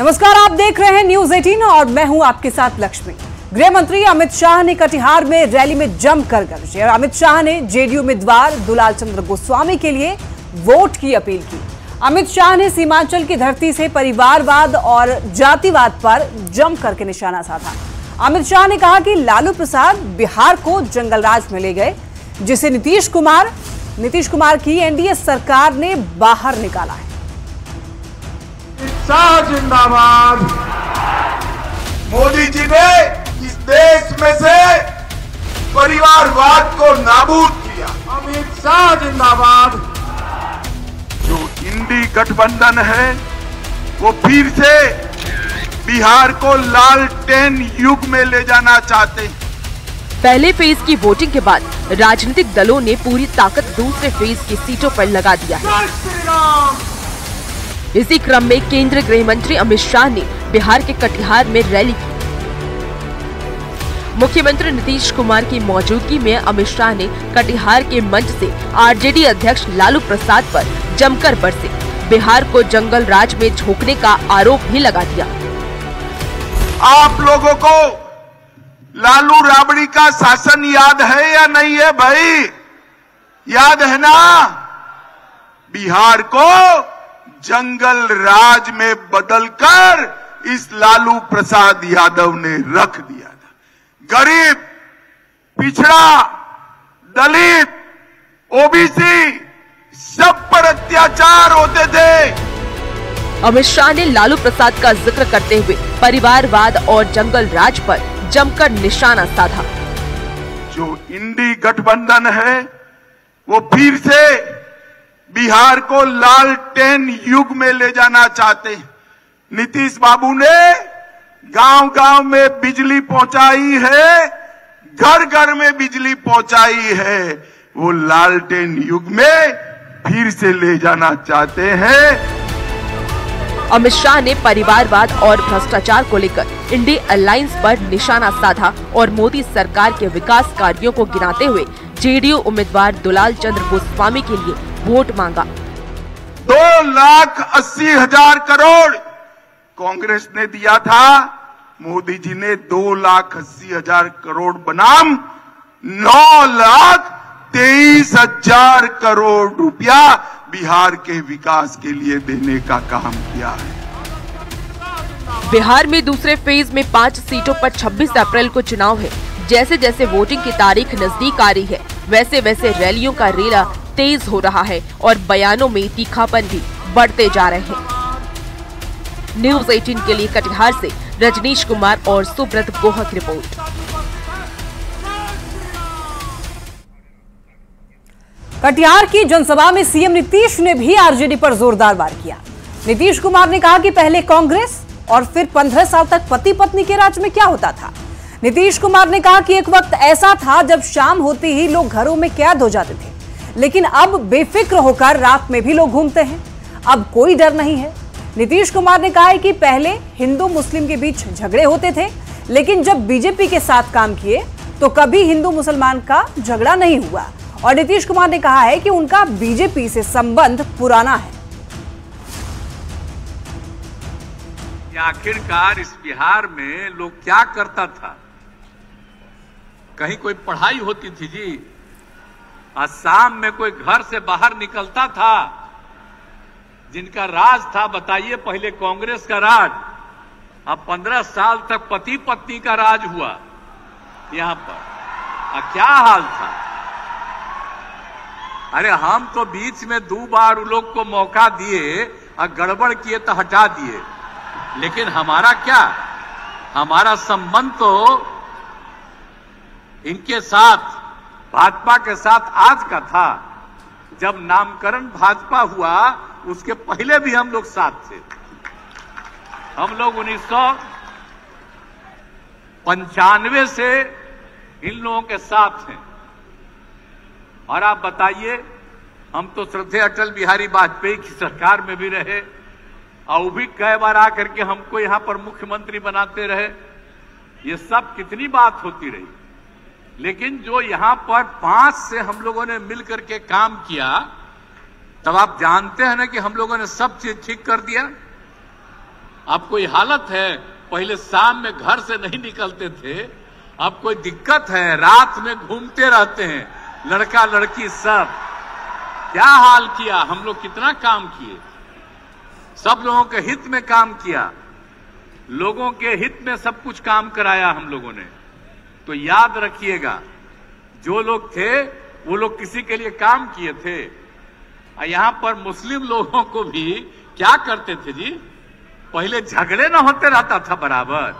नमस्कार, आप देख रहे हैं न्यूज 18 और मैं हूं आपके साथ लक्ष्मी। गृह मंत्री अमित शाह ने कटिहार में रैली में जमकर गरजे। अमित शाह ने जेडीयू उम्मीदवार दुलाल चंद्र गोस्वामी के लिए वोट की अपील की। अमित शाह ने सीमांचल की धरती से परिवारवाद और जातिवाद पर जमकर के निशाना साधा। अमित शाह ने कहा कि लालू प्रसाद बिहार को जंगल राज में ले गए, जिसे नीतीश कुमार की एनडीए सरकार ने बाहर निकाला है। शाह जिंदाबाद। मोदी जी ने इस देश में से परिवारवाद को नाबूद किया। अमित शाह जिंदाबाद। जो इंडी गठबंधन है वो फिर से बिहार को लालटेन युग में ले जाना चाहते हैं। पहले फेज की वोटिंग के बाद राजनीतिक दलों ने पूरी ताकत दूसरे फेज की सीटों पर लगा दिया है। इसी क्रम में केंद्रीय गृह मंत्री अमित शाह ने बिहार के कटिहार में रैली की। मुख्यमंत्री नीतीश कुमार की मौजूदगी में अमित शाह ने कटिहार के मंच से आरजेडी अध्यक्ष लालू प्रसाद पर जमकर बरसे। बिहार को जंगल राज में झोंकने का आरोप भी लगा दिया। आप लोगों को लालू राबड़ी का शासन याद है या नहीं है भाई? याद है ना? बिहार को जंगल राज में बदलकर इस लालू प्रसाद यादव ने रख दिया था। गरीब, पिछड़ा, दलित, ओबीसी सब पर अत्याचार होते थे। अमित शाह ने लालू प्रसाद का जिक्र करते हुए परिवारवाद और जंगल राज पर जमकर निशाना साधा। जो इंडी गठबंधन है वो फिर से बिहार को लालटेन युग में ले जाना चाहते हैं। नीतीश बाबू ने गांव-गांव में बिजली पहुंचाई है, घर घर में बिजली पहुंचाई है। वो लालटेन युग में फिर से ले जाना चाहते हैं। अमित शाह ने परिवारवाद और भ्रष्टाचार को लेकर इंडी अलायंस पर निशाना साधा और मोदी सरकार के विकास कार्यों को गिनाते हुए जेडीयू उम्मीदवार दुलाल चंद्र गोस्वामी के लिए वोट मांगा। 2,80,000 करोड़ कांग्रेस ने दिया था, मोदी जी ने 2,80,000 करोड़ बनाम 9,23,000 करोड़ रुपया बिहार के विकास के लिए देने का काम किया है। बिहार में दूसरे फेज में 5 सीटों पर 26 अप्रैल को चुनाव है। जैसे जैसे वोटिंग की तारीख नजदीक आ रही है, वैसे वैसे रैलियों का रेला तेज हो रहा है और बयानों में तीखापन भी बढ़ते जा रहे हैं। न्यूज 18 के लिए कटिहार से रजनीश कुमार और सुब्रत गोहा की रिपोर्ट। कटिहार की जनसभा में सीएम नीतीश ने भी आरजेडी पर जोरदार वार किया। नीतीश कुमार ने कहा कि पहले कांग्रेस और फिर 15 साल तक पति पत्नी के राज में क्या होता था। नीतीश कुमार ने कहा कि एक वक्त ऐसा था जब शाम होते ही लोग घरों में कैद हो जाते थे, लेकिन अब बेफिक्र होकर रात में भी लोग घूमते हैं। अब कोई डर नहीं है। नीतीश कुमार ने कहा है कि पहले हिंदू मुस्लिम के बीच झगड़े होते थे, लेकिन जब बीजेपी के साथ काम किए तो कभी हिंदू मुसलमान का झगड़ा नहीं हुआ। और नीतीश कुमार ने कहा है कि उनका बीजेपी से संबंध पुराना है। आखिरकार इस बिहार में लोग क्या करता था? कहीं कोई पढ़ाई होती थी जी? असम में कोई घर से बाहर निकलता था? जिनका राज था, बताइए, पहले कांग्रेस का राज, अब 15 साल तक पति पत्नी का राज हुआ यहां पर। क्या हाल था? अरे हम तो बीच में 2 बार उन लोग को मौका दिए और गड़बड़ किए तो हटा दिए, लेकिन हमारा क्या? हमारा संबंध तो इनके साथ, भाजपा के साथ आज का था। जब नामकरण भाजपा हुआ उसके पहले भी हम लोग साथ थे। हम लोग 1995 से इन लोगों के साथ हैं। और आप बताइए, हम तो श्रद्धेय अटल बिहारी वाजपेयी की सरकार में भी रहे और वो भी कई बार आकर के हमको यहां पर मुख्यमंत्री बनाते रहे। ये सब कितनी बात होती रही, लेकिन जो यहां पर 5 से हम लोगों ने मिलकर के काम किया, तब आप जानते हैं ना कि हम लोगों ने सब चीज ठीक कर दिया। अब कोई हालत है, पहले शाम में घर से नहीं निकलते थे, अब कोई दिक्कत है, रात में घूमते रहते हैं, लड़का लड़की सब। क्या हाल किया हम लोग, कितना काम किए, सब लोगों के हित में काम किया, लोगों के हित में सब कुछ काम कराया हम लोगों ने। तो याद रखिएगा, जो लोग थे वो लोग किसी के लिए काम किए थे। यहां पर मुस्लिम लोगों को भी क्या करते थे जी, पहले झगड़े न होते रहता था बराबर।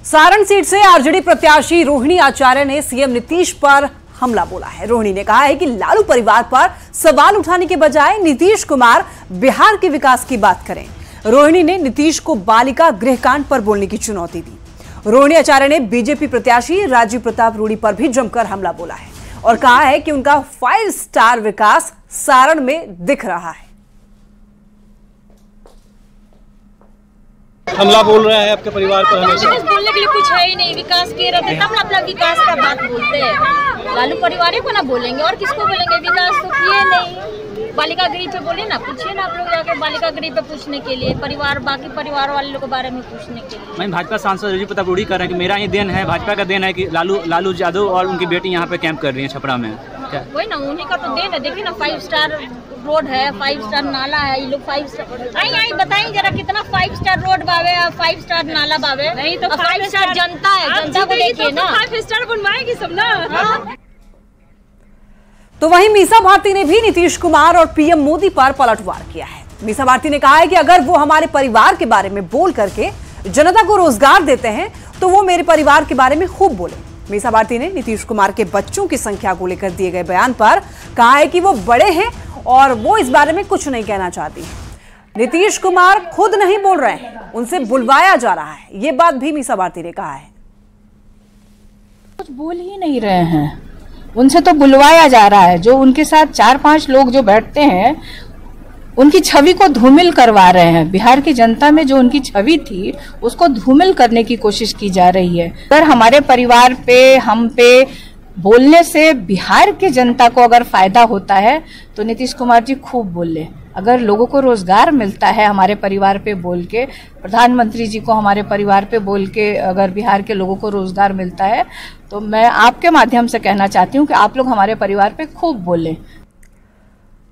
सारण सीट से आरजेडी प्रत्याशी रोहिणी आचार्य ने सीएम नीतीश पर हमला बोला है। रोहिणी ने कहा है कि लालू परिवार पर सवाल उठाने के बजाय नीतीश कुमार बिहार के विकास की बात करें। रोहिणी ने नीतीश को बालिका गृहकांड पर बोलने की चुनौती दी। रोहिणी आचार्य ने बीजेपी प्रत्याशी राजीव प्रताप रूडी पर भी जमकर हमला बोला है और कहा है कि उनका 5 स्टार विकास सारण में दिख रहा है। हमला बोल रहा है आपके परिवार पर हमेशा। बोलने के लिए कुछ है ही नहीं, विकास के रहते तब अपना विकास का बात बोलते हैं। लालू परिवार को ना बोलेंगे और किसको बोलेंगे, विकास तो किए नहीं। बालिका गृह पे बोले ना, पूछिए ना आप लोग जाकर बालिका गृह पे पूछने के लिए, परिवार बाकी परिवार वाले लोगों के बारे में पूछने के लिए। मैं भाजपा सांसद राजीव प्रताप रूडी कह रहे हैं कि मेरा ही देन है, भाजपा का देन है कि लालू यादव और उनकी बेटी यहाँ पे कैंप कर रही है छपरा में। वही ना, उन्हीं का तो देन है। देखिए ना, 5 स्टार रोड है, 5 स्टार नाला है, ये लोग 5 स्टार। आई बताइए जरा कितना 5 स्टार रोड बावे और 5 स्टार नाला बावे। नहीं तो 5 स्टार जनता है, जनता को देखिए ना। 5 स्टार बनवाएगी सब ना। तो वहीं मीसा भारती ने भी नीतीश कुमार और पीएम मोदी पर पलटवार किया है। मीसा भारती ने कहा है कि अगर वो हमारे परिवार के बारे में बोल करके जनता को रोजगार देते हैं तो वो मेरे परिवार के बारे में खूब बोले। मीसा भारती ने नीतीश कुमार के बच्चों की संख्या को लेकर दिए गए बयान पर कहा है कि वो बड़े हैं और वो इस बारे में कुछ नहीं कहना चाहती। नीतीश कुमार खुद नहीं बोल रहे हैं, उनसे बुलवाया जा रहा है, ये बात भी मीसा भारती ने कहा है। कुछ बोल ही नहीं रहे हैं, उनसे तो बुलवाया जा रहा है। जो उनके साथ 4-5 लोग जो बैठते हैं उनकी छवि को धूमिल करवा रहे हैं। बिहार की जनता में जो उनकी छवि थी उसको धूमिल करने की कोशिश की जा रही है। अगर हमारे परिवार पे, हम पे बोलने से बिहार की जनता को अगर फायदा होता है तो नीतीश कुमार जी खूब बोले। अगर लोगों को रोजगार मिलता है हमारे परिवार पे बोल के, प्रधानमंत्री जी को हमारे परिवार पे बोल के अगर बिहार के लोगों को रोजगार मिलता है तो मैं आपके माध्यम से कहना चाहती हूँ कि आप लोग हमारे परिवार पे खूब बोलें।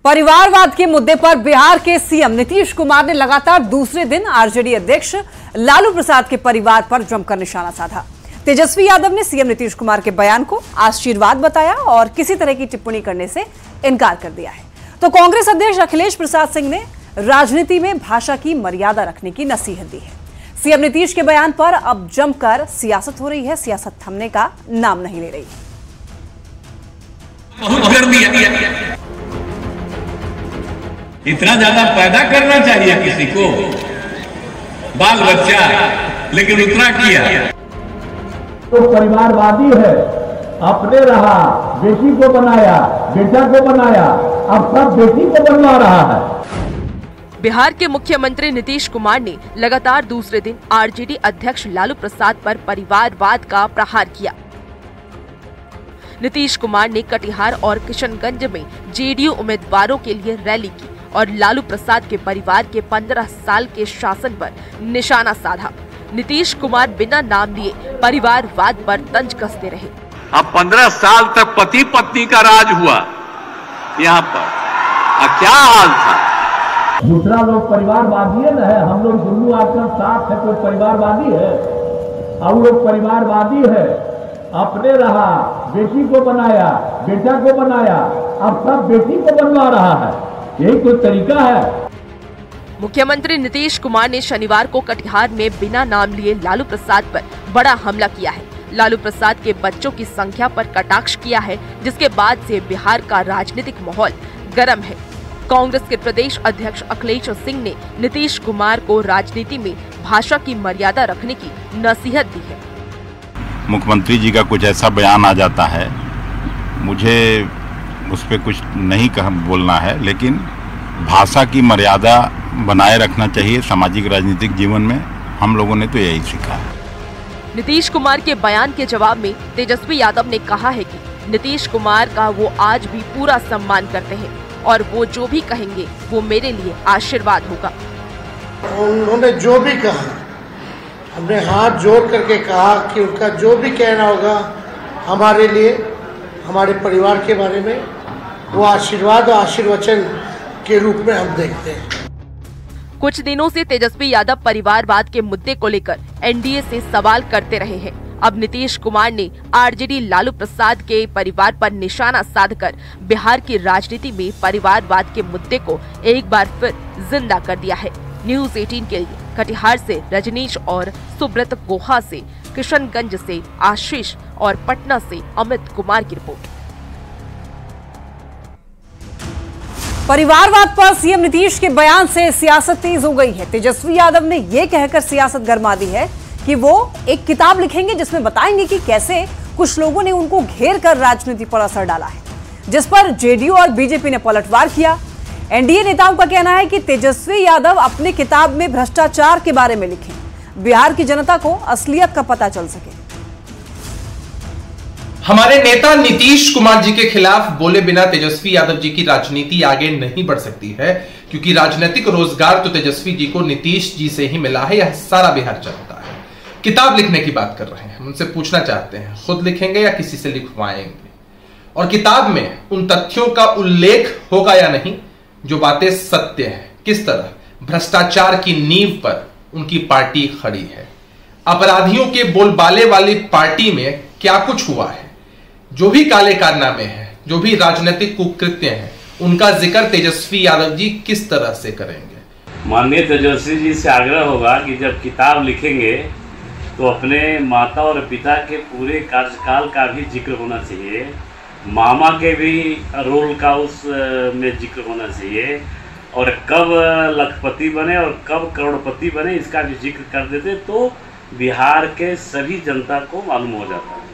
परिवारवाद के मुद्दे पर बिहार के सीएम नीतीश कुमार ने लगातार दूसरे दिन आरजेडी अध्यक्ष लालू प्रसाद के परिवार पर जमकर निशाना साधा। तेजस्वी यादव ने सीएम नीतीश कुमार के बयान को आशीर्वाद बताया और किसी तरह की टिप्पणी करने से इनकार कर दिया है। तो कांग्रेस अध्यक्ष अखिलेश प्रसाद सिंह ने राजनीति में भाषा की मर्यादा रखने की नसीहत दी है। सीएम नीतीश के बयान पर अब जमकर सियासत हो रही है, सियासत थमने का नाम नहीं ले रही। बहुत कर दिया, इतना ज्यादा पैदा करना चाहिए किसी को, बाल बच्चा, लेकिन उतना किया तो परिवारवादी है। अपने रहा, बेटी को बनाया, बेटा को बनाया, अब सब बेटी को बनवा रहा है। बिहार के मुख्यमंत्री नीतीश कुमार ने लगातार दूसरे दिन आरजेडी अध्यक्ष लालू प्रसाद पर परिवारवाद का प्रहार किया। नीतीश कुमार ने कटिहार और किशनगंज में जेडीयू उम्मीदवारों के लिए रैली की और लालू प्रसाद के परिवार के 15 साल के शासन पर निशाना साधा। नीतीश कुमार बिना नाम लिए परिवारवाद पर तंज कसते रहे। अब 15 साल तक पति पत्नी का राज हुआ यहाँ पर, क्या हाल था। दूसरा लोग परिवारवादी है, हम लोग दोनों आकर साथ है, कोई परिवारवादी है। अब लोग परिवारवादी है, अपने रहा, बेटी को बनाया, बेटा को बनाया, अब सब बेटी को बनवा रहा है। यही कोई तरीका है। मुख्यमंत्री नीतीश कुमार ने शनिवार को कटिहार में बिना नाम लिए लालू प्रसाद पर बड़ा हमला किया है। लालू प्रसाद के बच्चों की संख्या पर कटाक्ष किया है, जिसके बाद से बिहार का राजनीतिक माहौल गर्म है। कांग्रेस के प्रदेश अध्यक्ष अखिलेश सिंह ने नीतीश कुमार को राजनीति में भाषा की मर्यादा रखने की नसीहत दी है। मुख्यमंत्री जी का कुछ ऐसा बयान आ जाता है, मुझे उस पर कुछ नहीं बोलना है, लेकिन भाषा की मर्यादा बनाए रखना चाहिए सामाजिक राजनीतिक जीवन में। हम लोगों ने तो यही सीखा है। नीतीश कुमार के बयान के जवाब में तेजस्वी यादव ने कहा है कि नीतीश कुमार का वो आज भी पूरा सम्मान करते हैं और वो जो भी कहेंगे वो मेरे लिए आशीर्वाद होगा। उन्होंने जो भी कहा, हमने हाथ जोड़ करके कहा कि उनका जो भी कहना होगा हमारे लिए, हमारे परिवार के बारे में, वो आशीर्वाद और आशीर्वचन के रूप में हम देखते हैं। कुछ दिनों से तेजस्वी यादव परिवारवाद के मुद्दे को लेकर एनडीए से सवाल करते रहे हैं। अब नीतीश कुमार ने आरजेडी लालू प्रसाद के परिवार पर निशाना साधकर बिहार की राजनीति में परिवारवाद के मुद्दे को एक बार फिर जिंदा कर दिया है। न्यूज़ 18 के लिए कटिहार से रजनीश और सुब्रत गुहा से, किशनगंज से आशीष और पटना से अमित कुमार की रिपोर्ट। परिवारवाद पर सीएम नीतीश के बयान से सियासत तेज हो गई है। तेजस्वी यादव ने यह कहकर सियासत गरमा दी है कि वो एक किताब लिखेंगे जिसमें बताएंगे कि कैसे कुछ लोगों ने उनको घेर कर राजनीति पर असर डाला है, जिस पर जेडीयू और बीजेपी ने पलटवार किया। एनडीए नेताओं का कहना है कि तेजस्वी यादव अपनी किताब में भ्रष्टाचार के बारे में लिखें, बिहार की जनता को असलियत का पता चल सके। हमारे नेता नीतीश कुमार जी के खिलाफ बोले बिना तेजस्वी यादव जी की राजनीति आगे नहीं बढ़ सकती है, क्योंकि राजनीतिक रोजगार तो तेजस्वी जी को नीतीश जी से ही मिला है, यह सारा बिहार जानता है। किताब लिखने की बात कर रहे हैं, उनसे पूछना चाहते हैं खुद लिखेंगे या किसी से लिखवाएंगे, और किताब में उन तथ्यों का उल्लेख होगा या नहीं जो बातें सत्य हैं। किस तरह भ्रष्टाचार की नींव पर उनकी पार्टी खड़ी है, अपराधियों के बोलबाले वाली पार्टी में क्या कुछ हुआ है, जो भी काले कारनामे हैं, जो भी राजनीतिक कुकृत्य हैं, उनका जिक्र तेजस्वी यादव जी किस तरह से करेंगे। माननीय तेजस्वी जी से आग्रह होगा कि जब किताब लिखेंगे तो अपने माता और पिता के पूरे कार्यकाल का भी जिक्र होना चाहिए, मामा के भी रोल का उस में जिक्र होना चाहिए, और कब लखपति बने और कब करोड़पति बने इसका भी जिक्र कर देते तो बिहार के सभी जनता को मालूम हो जाता है।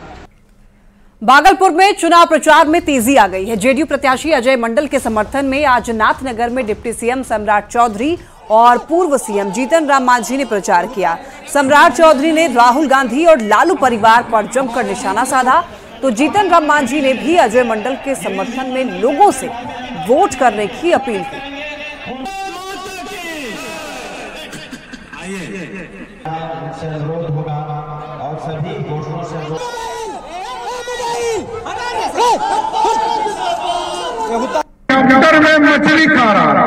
भागलपुर में चुनाव प्रचार में तेजी आ गई है। जेडीयू प्रत्याशी अजय मंडल के समर्थन में आज नाथनगर में डिप्टी सीएम सम्राट चौधरी और पूर्व सीएम जीतन राम मांझी ने प्रचार किया। सम्राट चौधरी ने राहुल गांधी और लालू परिवार पर जमकर निशाना साधा, तो जीतन राम मांझी ने भी अजय मंडल के समर्थन में लोगों से वोट करने की अपील की। नवरात्र में मछली खा रहा,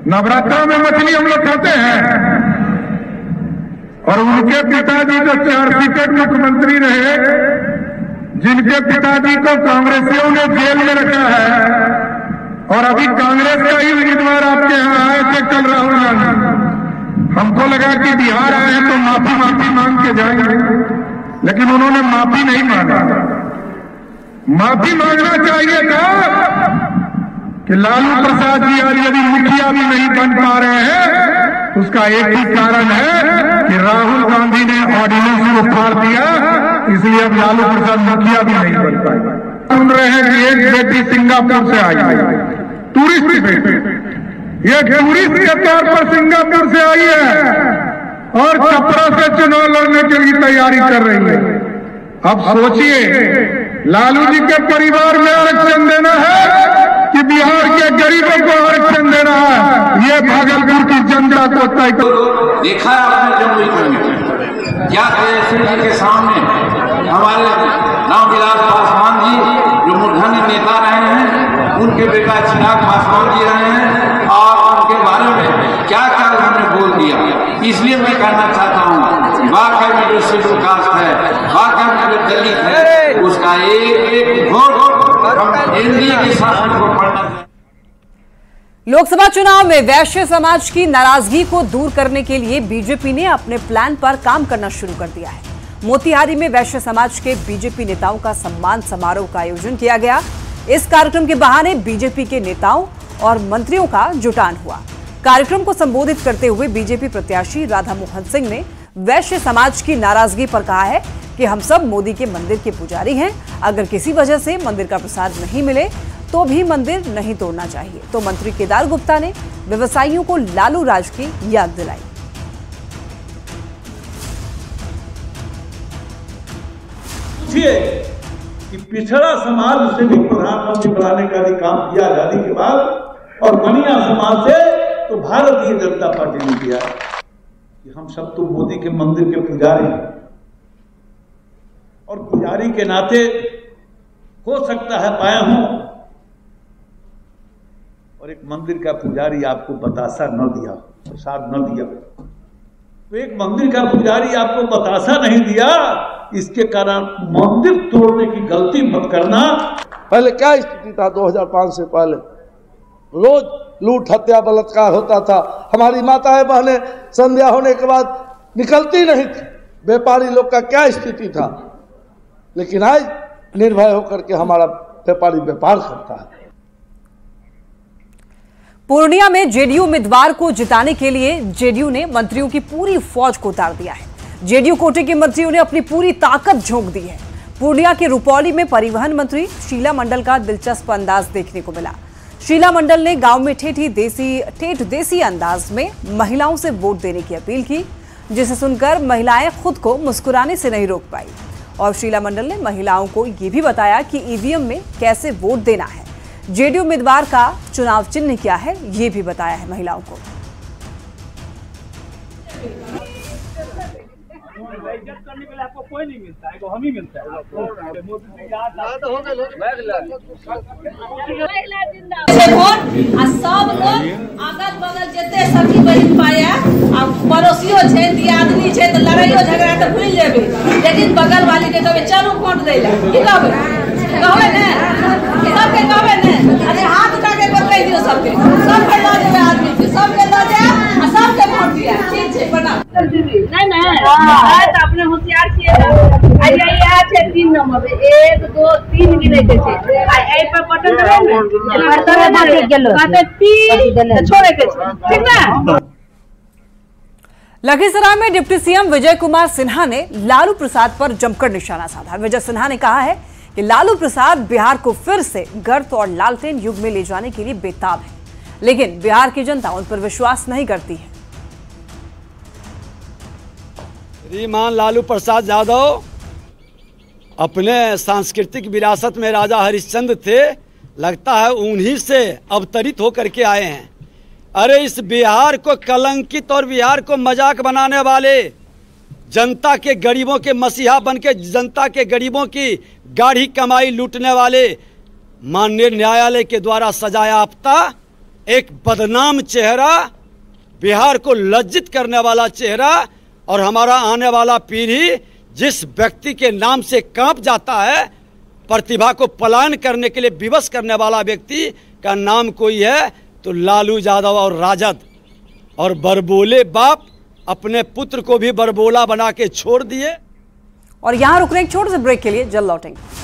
नवरात्र में मछली हम लोग खाते हैं, और उनके पिताजी जो 4 सीटेड मुख्यमंत्री रहे, जिनके पिताजी को कांग्रेसियों ने जेल में रखा है, और अभी कांग्रेस का ही उम्मीदवार आपके यहाँ आए थे कल राहुल गांधी। हमको लगा कि बिहार आए हैं तो माफी मांग के जाएंगे, लेकिन उन्होंने माफी नहीं मांगा। माफी मांगना चाहिए था कि लालू प्रसाद जी और यदि मुखिया भी नहीं बन पा रहे हैं, उसका एक ही कारण है कि राहुल गांधी ने ऑर्डिनेंस को फाड़ दिया, इसलिए अब लालू प्रसाद मुखिया भी नहीं बन पाए। सुन रहे हैं कि एक बेटी सिंगापुर से आई है, टूरिस्ट बेटी, ये टूरिस्ट के तौर पर सिंगापुर से आई है और छपरा से चुनाव लड़ने के लिए तैयारी कर रही है। अब सोचिए, लालू जी के परिवार में आरक्षण देना है कि बिहार के गरीबों को आरक्षण देना है, ये भागलपुर की जनता को तय करो। देखा आपने जमुई कमेटी क्या तेजस्वी जी के सामने हमारे रामविलास पासवान जी जो मूर्धन्य नेता रहे हैं, उनके बेटा चिराग पासवान जी रहे हैं, और उनके बारे में क्या क्या उन्होंने बोल दिया। इसलिए मैं कहना चाहता हूँ, वाकई में जो शेड्यूल कास्ट है, वाकई में जो दलित है, उसका एक वोट एनडीए के शासन को पड़ना चाहिए। लोकसभा चुनाव में वैश्य समाज की नाराजगी को दूर करने के लिए बीजेपी ने अपने प्लान पर काम करना शुरू कर दिया है। मोतिहारी में वैश्य समाज के बीजेपी नेताओं का सम्मान समारोह का आयोजन किया गया। इस कार्यक्रम के बहाने बीजेपी के नेताओं और मंत्रियों का जुटान हुआ। कार्यक्रम को संबोधित करते हुए बीजेपी प्रत्याशी राधा मोहन सिंह ने वैश्य समाज की नाराजगी पर कहा है कि हम सब मोदी के मंदिर के पुजारी हैं, अगर किसी वजह से मंदिर का प्रसाद नहीं मिले तो भी मंदिर नहीं तोड़ना चाहिए। तो मंत्री केदार गुप्ता ने व्यवसायियों को लालू राज की याद दिलाई। कि पिछड़ा समाज से भी प्रधानमंत्री बनाने का भी काम किया आजादी के बाद, और बनिया समाज से तो भारतीय जनता पार्टी ने किया कि हम सब तो मोदी के मंदिर के पुजारी हैं और पुजारी के नाते हो सकता है पाया हूं, और एक मंदिर का पुजारी आपको बतासा न दिया, प्रसाद न दिया, तो एक मंदिर का पुजारी आपको बतासा नहीं दिया, इसके कारण मंदिर तोड़ने की गलती मत करना। पहले क्या स्थिति था 2005 से पहले? रोज लूट हत्या बलात्कार होता था। हमारी माताएं बहनें संध्या होने के बाद निकलती नहीं थी। व्यापारी लोग का क्या स्थिति था, लेकिन आज निर्भय होकर के हमारा व्यापारी व्यापार करता है। पूर्णिया में जेडीयू उम्मीदवार को जिताने के लिए जेडीयू ने मंत्रियों की पूरी फौज को उतार दिया है। जेडीयू कोटे के मंत्रियों ने अपनी पूरी ताकत झोंक दी है। पूर्णिया के रुपौली में परिवहन मंत्री शीला मंडल का दिलचस्प अंदाज देखने को मिला। शीला मंडल ने गांव में ठेठ देसी अंदाज में महिलाओं से वोट देने की अपील की, जिसे सुनकर महिलाएं खुद को मुस्कुराने से नहीं रोक पाई। और शीला मंडल ने महिलाओं को यह भी बताया कि ईवीएम में कैसे वोट देना है, जेडीयू उम्मीदवार का चुनाव चिन्ह क्या है, ये भी बताया है महिलाओं को। इज्जत करने के लिए आपको कोई नहीं मिलता है, हम ही मिलता है। सब लोग अगल बगल जते सखी बहिन पाया, पड़ोसियो छे, दियादनी छे, तो लड़ाइयो झगड़ा तो भूल जेबे, लेकिन बगल वाली के कहबे चलू वोट दै ला, की कहबे ने सबके कहबे ने, अरे हाथ उठा के कह दियो सबके, सबके ला देबे आदमी के, सबके ला दे आ सबके वोट दिया। ठीक छै, बना नहीं हां त अपने होशियार छियै। आ छै 3 नंबर 1 2 3 गिनै के छै, आ ए पर बटन दबाए ने बटन बाकी गेलो कहते 3 छोड़े के छै, ठीक ना। लखीसराय में डिप्टी सीएम विजय कुमार सिन्हा ने लालू प्रसाद पर जमकर निशाना साधा। विजय सिन्हा ने कहा है कि लालू प्रसाद बिहार को फिर से गर्त और लालटेन युग में ले जाने के लिए बेताब है, लेकिन बिहार की जनता उन पर विश्वास नहीं करती है। श्रीमान लालू प्रसाद यादव अपने सांस्कृतिक विरासत में राजा हरिश्चंद्र थे, लगता है उन्हीं से अवतरित होकर के आए हैं। अरे इस बिहार को कलंकित और बिहार को मजाक बनाने वाले, जनता के गरीबों के मसीहा बन के जनता के गरीबों की गाढ़ी कमाई लूटने वाले, माननीय न्यायालय के द्वारा सजायाफ्ता एक बदनाम चेहरा, बिहार को लज्जित करने वाला चेहरा, और हमारा आने वाला पीढ़ी जिस व्यक्ति के नाम से कांप जाता है, प्रतिभा को पलायन करने के लिए विवश करने वाला व्यक्ति का नाम कोई है तो लालू यादव और राजद। और बरबोले बाप अपने पुत्र को भी बरबोला बना के छोड़ दिए। और यहां रुक रहे एक छोटे से ब्रेक के लिए, जल्द लौटेंगे।